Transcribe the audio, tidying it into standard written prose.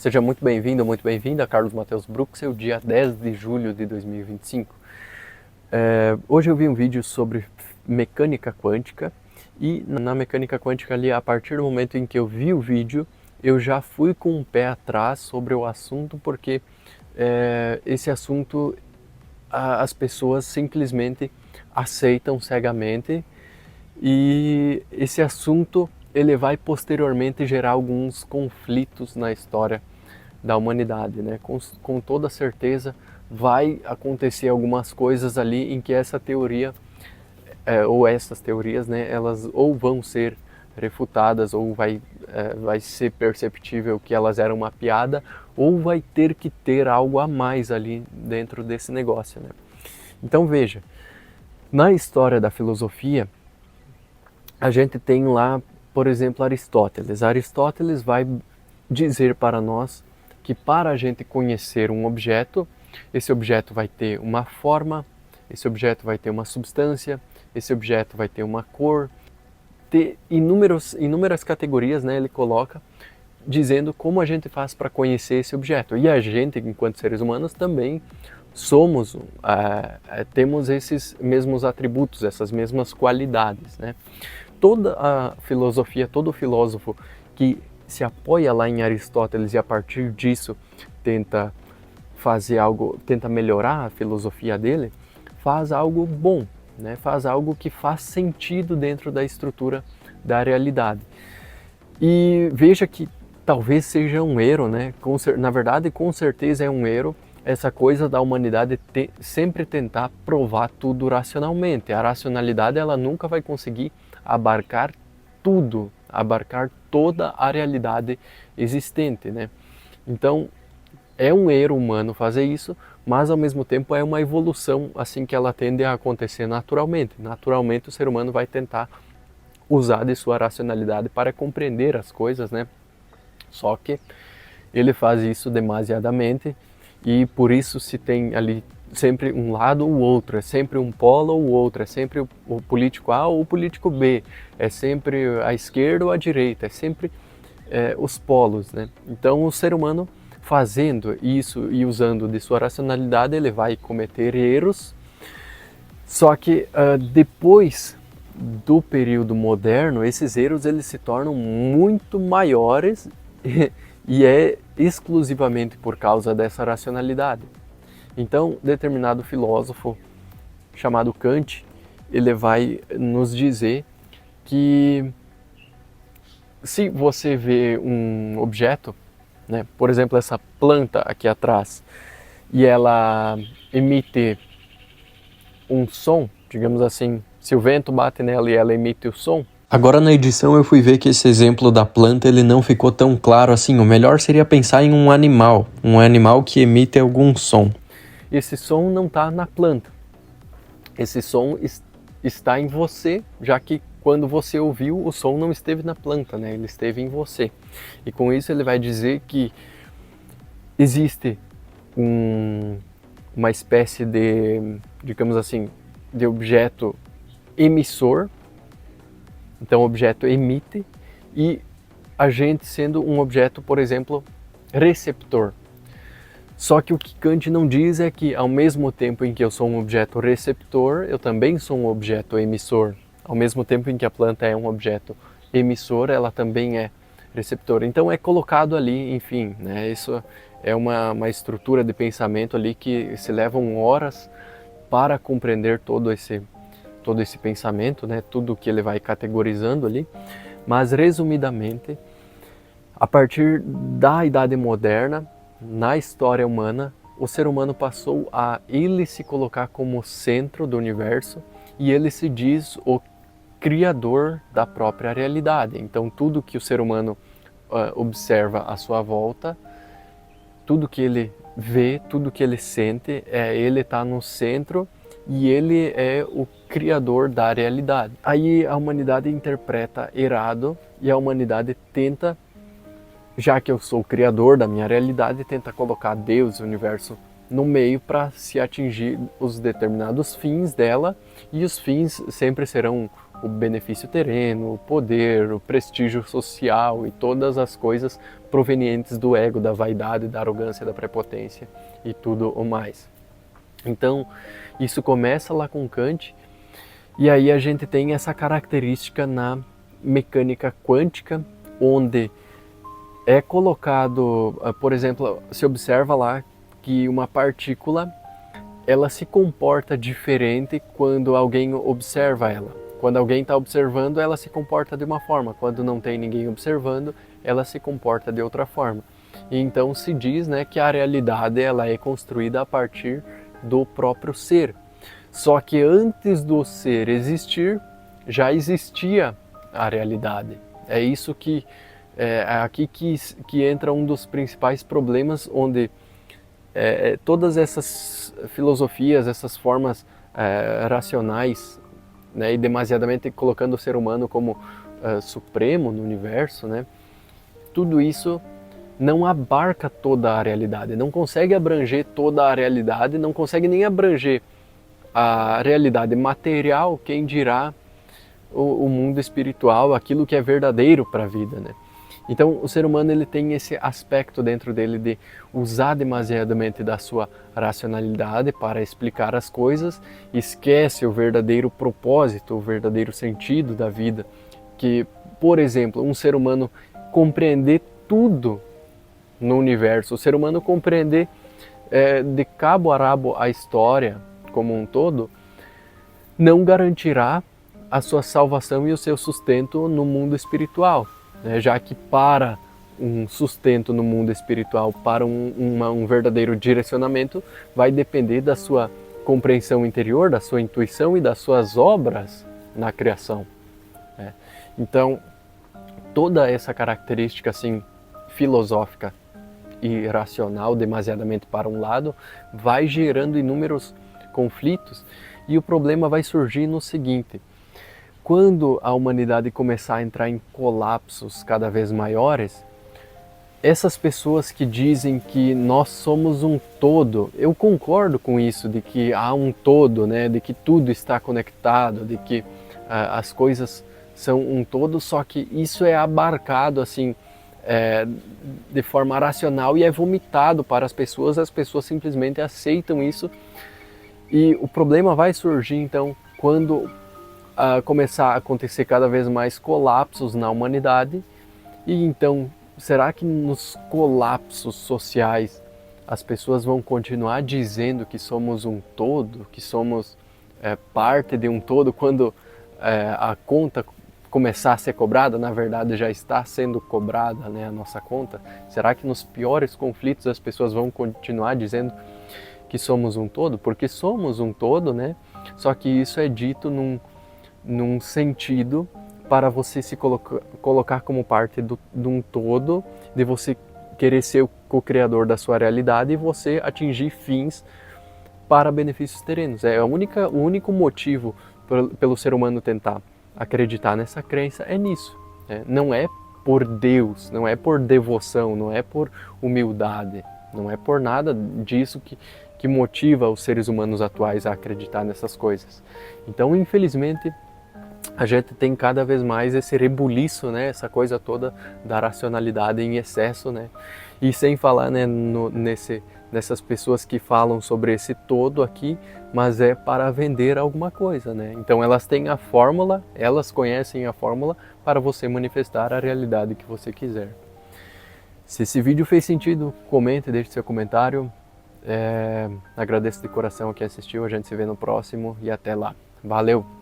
Seja muito bem-vindo, muito bem-vinda a Carlos Mateus Bruxel, dia 10 de julho de 2025. Hoje eu vi um vídeo sobre mecânica quântica e na mecânica quântica ali, a partir do momento em que eu vi o vídeo, eu já fui com um pé atrás sobre o assunto, porque esse assunto as pessoas simplesmente aceitam cegamente e esse assunto ele vai posteriormente gerar alguns conflitos na história da humanidade, né? Com toda certeza vai acontecer algumas coisas ali em que essa teoria ou essas teorias, né, elas ou vão ser refutadas ou vai ser perceptível que elas eram uma piada, ou vai ter que ter algo a mais ali dentro desse negócio, né? Então veja, na história da filosofia a gente tem lá, por exemplo, Aristóteles. Aristóteles vai dizer para nós que para a gente conhecer um objeto, esse objeto vai ter uma forma, esse objeto vai ter uma substância, esse objeto vai ter uma cor, ter inúmeras categorias, né, ele coloca, dizendo como a gente faz para conhecer esse objeto. E a gente, enquanto seres humanos, também somos, temos esses mesmos atributos, essas mesmas qualidades, né? Toda a filosofia, todo filósofo que se apoia lá em Aristóteles e a partir disso tenta fazer algo, tenta melhorar a filosofia dele, faz algo bom, né? Faz algo que faz sentido dentro da estrutura da realidade. E veja que talvez seja um erro, né? Na verdade, com certeza é um erro essa coisa da humanidade sempre tentar provar tudo racionalmente. A racionalidade ela nunca vai conseguir abarcar tudo, abarcar toda a realidade existente, né? Então, é um erro humano fazer isso, mas ao mesmo tempo é uma evolução assim que ela tende a acontecer naturalmente. Naturalmente o ser humano vai tentar usar de sua racionalidade para compreender as coisas, né? Só que ele faz isso demasiadamente e por isso se tem ali sempre um lado ou outro, é sempre um polo ou outro, é sempre o político A ou o político B, é sempre a esquerda ou a direita, é sempre os polos, né? Então o ser humano fazendo isso e usando de sua racionalidade, ele vai cometer erros, só que depois do período moderno, esses erros eles se tornam muito maiores e é exclusivamente por causa dessa racionalidade. Então, determinado filósofo chamado Kant, ele vai nos dizer que se você vê um objeto, né, por exemplo, essa planta aqui atrás, e ela emite um som, digamos assim, se o vento bate nela e ela emite o som. Agora na edição eu fui ver que esse exemplo da planta ele não ficou tão claro assim. O melhor seria pensar em um animal que emite algum som. Esse som não está na planta. Esse som está em você, já que quando você ouviu, o som não esteve na planta, né? Ele esteve em você. E com isso ele vai dizer que existe uma espécie de, digamos assim, de objeto emissor. Então o objeto emite e a gente sendo um objeto, por exemplo, receptor. Só que o que Kant não diz é que ao mesmo tempo em que eu sou um objeto receptor, eu também sou um objeto emissor. Ao mesmo tempo em que a planta é um objeto emissor, ela também é receptor. Então é colocado ali, enfim, né? Isso é uma estrutura de pensamento ali que se levam horas para compreender todo esse pensamento, né? Tudo que ele vai categorizando ali. Mas resumidamente, a partir da Idade Moderna, na história humana, o ser humano passou a ele se colocar como centro do universo e ele se diz o criador da própria realidade. Então tudo que o ser humano observa à sua volta, tudo que ele vê, tudo que ele sente, ele está no centro e ele é o criador da realidade. Aí a humanidade interpreta errado e a humanidade tenta, já que eu sou o criador da minha realidade, tenta colocar Deus, o universo no meio para se atingir os determinados fins dela, e os fins sempre serão o benefício terreno, o poder, o prestígio social e todas as coisas provenientes do ego, da vaidade, da arrogância, da prepotência e tudo o mais. Então, isso começa lá com Kant, e aí a gente tem essa característica na mecânica quântica, onde é colocado, por exemplo, se observa lá que uma partícula, ela se comporta diferente quando alguém observa ela. Quando alguém está observando, ela se comporta de uma forma. Quando não tem ninguém observando, ela se comporta de outra forma. E então se diz, né, que a realidade ela é construída a partir do próprio ser. Só que antes do ser existir, já existia a realidade. É isso que é aqui que entra um dos principais problemas, onde todas essas filosofias, essas formas racionais, né, e demasiadamente colocando o ser humano como supremo no universo, né, tudo isso não abarca toda a realidade, não consegue abranger toda a realidade, não consegue nem abranger a realidade material, quem dirá o mundo espiritual, aquilo que é verdadeiro para a vida, né? Então o ser humano ele tem esse aspecto dentro dele de usar demasiadamente da sua racionalidade para explicar as coisas, esquece o verdadeiro propósito, o verdadeiro sentido da vida, que, por exemplo, um ser humano compreender tudo no universo, o ser humano compreender de cabo a rabo a história como um todo, não garantirá a sua salvação e o seu sustento no mundo espiritual, né? Já que para um sustento no mundo espiritual, para um verdadeiro direcionamento, vai depender da sua compreensão interior, da sua intuição e das suas obras na criação, né? Então, toda essa característica assim filosófica e racional, demasiadamente para um lado, vai gerando inúmeros conflitos, e o problema vai surgir no seguinte: quando a humanidade começar a entrar em colapsos cada vez maiores, essas pessoas que dizem que nós somos um todo, eu concordo com isso, de que há um todo, né, de que tudo está conectado, de que as coisas são um todo, só que isso é abarcado assim de forma racional e é vomitado para as pessoas simplesmente aceitam isso, e o problema vai surgir então quando começar a acontecer cada vez mais colapsos na humanidade. E então, será que nos colapsos sociais as pessoas vão continuar dizendo que somos um todo, que somos parte de um todo, quando a conta começar a ser cobrada? Na verdade já está sendo cobrada, né, a nossa conta. Será que nos piores conflitos as pessoas vão continuar dizendo que somos um todo? Porque somos um todo, né? Só que isso é dito num sentido para você se colocar como parte de um todo, de você querer ser o co-criador da sua realidade e você atingir fins para benefícios terrenos. É o único motivo pelo ser humano tentar acreditar nessa crença é nisso, né? Não é por Deus, não é por devoção, não é por humildade, não é por nada disso que motiva os seres humanos atuais a acreditar nessas coisas. Então, infelizmente, a gente tem cada vez mais esse rebuliço, né, essa coisa toda da racionalidade em excesso, né? E sem falar, né, nessas pessoas que falam sobre esse todo aqui, mas é para vender alguma coisa, né? Então elas têm a fórmula, elas conhecem a fórmula para você manifestar a realidade que você quiser. Se esse vídeo fez sentido, comente, deixe seu comentário. Agradeço de coração quem assistiu, a gente se vê no próximo e até lá. Valeu!